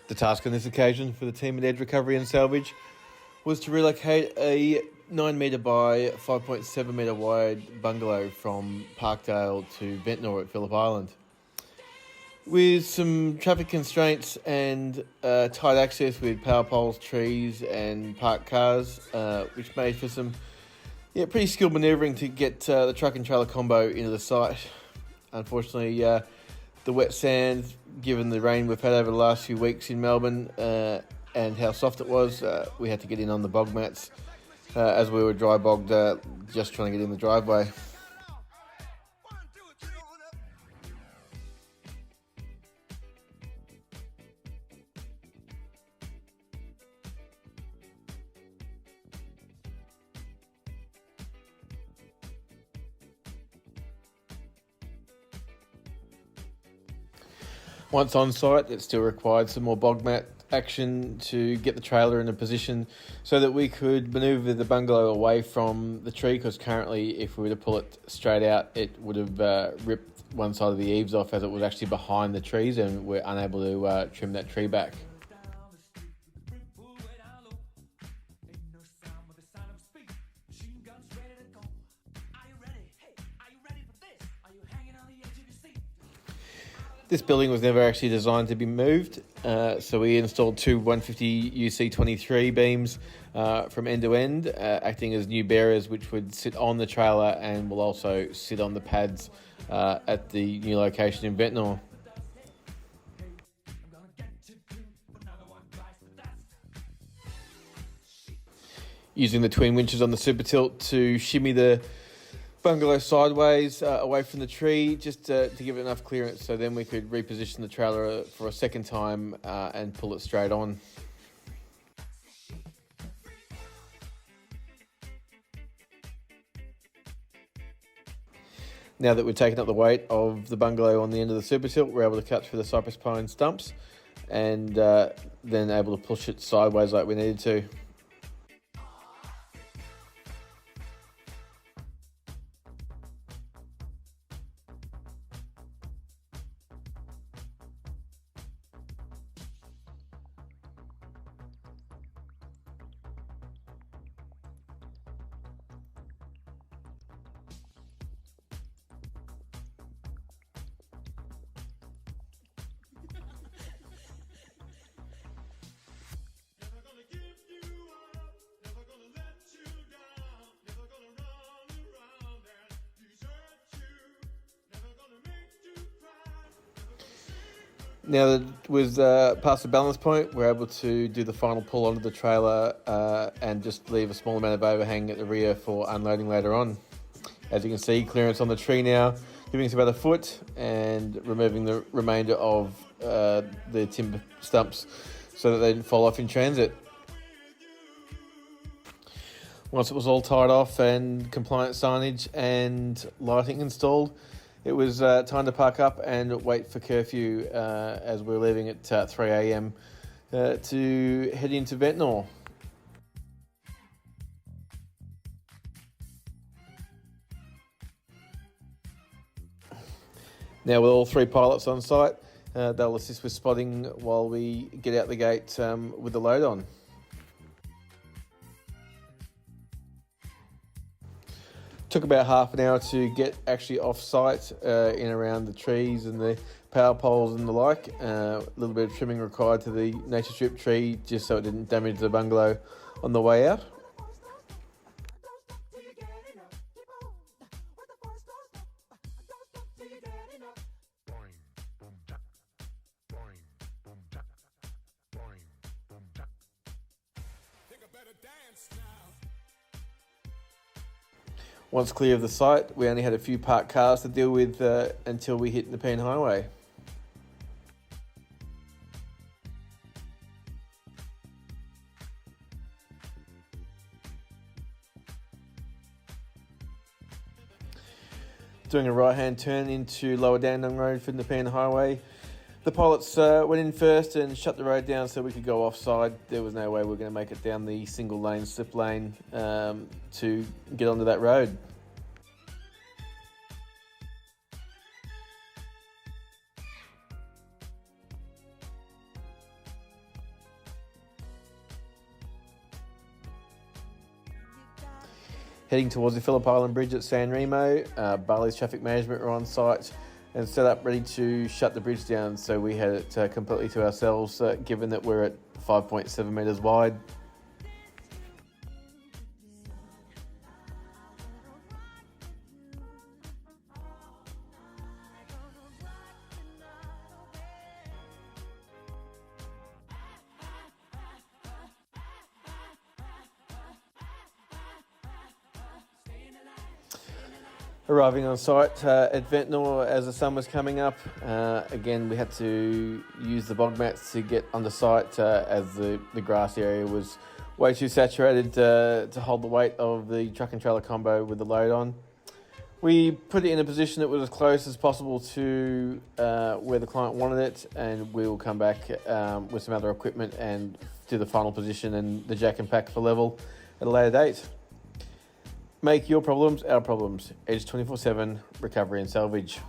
The task on this occasion for the team at Edge Recovery and Salvage was to relocate a 9 metre by 5.7 metre wide bungalow from Parkdale to Ventnor at Phillip Island. With some traffic constraints and tight access with power poles, trees and parked cars, which made for some pretty skilled manoeuvring to get the truck and trailer combo into the site. Unfortunately, the wet sand, given the rain we've had over the last few weeks in Melbourne and how soft it was, we had to get in on the bog mats as we were dry bogged just trying to get in the driveway. Once on site, it still required some more bog mat action to get the trailer in a position so that we could manoeuvre the bungalow away from the tree, because currently if we were to pull it straight out, it would have ripped one side of the eaves off, as it was actually behind the trees and we're unable to trim that tree back. This building was never actually designed to be moved, so we installed two 150 UC23 beams from end to end, acting as new bearers, which would sit on the trailer and will also sit on the pads at the new location in Ventnor. Using the twin winches on the super tilt to shimmy the bungalow sideways away from the tree, just to give it enough clearance so then we could reposition the trailer for a second time and pull it straight on. Now that we've taken up the weight of the bungalow on the end of the super tilt, we're able to cut through the cypress pine stumps and then able to push it sideways like we needed to. Now that it was past the balance point, we're able to do the final pull onto the trailer and just leave a small amount of overhang at the rear for unloading later on. As you can see, clearance on the tree now, giving us about a foot, and removing the remainder of the timber stumps so that they didn't fall off in transit. Once it was all tied off and compliant signage and lighting installed, it was time to park up and wait for curfew as we were leaving at 3 a.m. To head into Ventnor. Now, with all three pilots on site, they'll assist with spotting while we get out the gate with the load on. Took about half an hour to get actually off site in around the trees and the power poles and the like. A little bit of trimming required to the nature strip tree just so it didn't damage the bungalow on the way out. Once clear of the site, we only had a few parked cars to deal with until we hit Nepean Highway. Doing a right-hand turn into Lower Dandong Road for Nepean Highway. The pilots went in first and shut the road down so we could go offside. There was no way we were going to make it down the single lane slip lane to get onto that road. heading towards the Phillip Island Bridge at San Remo. Bali's traffic management were on site and set up ready to shut the bridge down, so we had it completely to ourselves, given that we're at 5.7 metres wide. Arriving on site at Ventnor as the sun was coming up. Again, we had to use the bog mats to get onto site as the grass area was way too saturated to hold the weight of the truck and trailer combo with the load on. We put it in a position that was as close as possible to where the client wanted it, and we will come back with some other equipment and do the final position and the jack and pack for level at a later date. Make your problems our problems. Edge 24/7 Recovery and Salvage.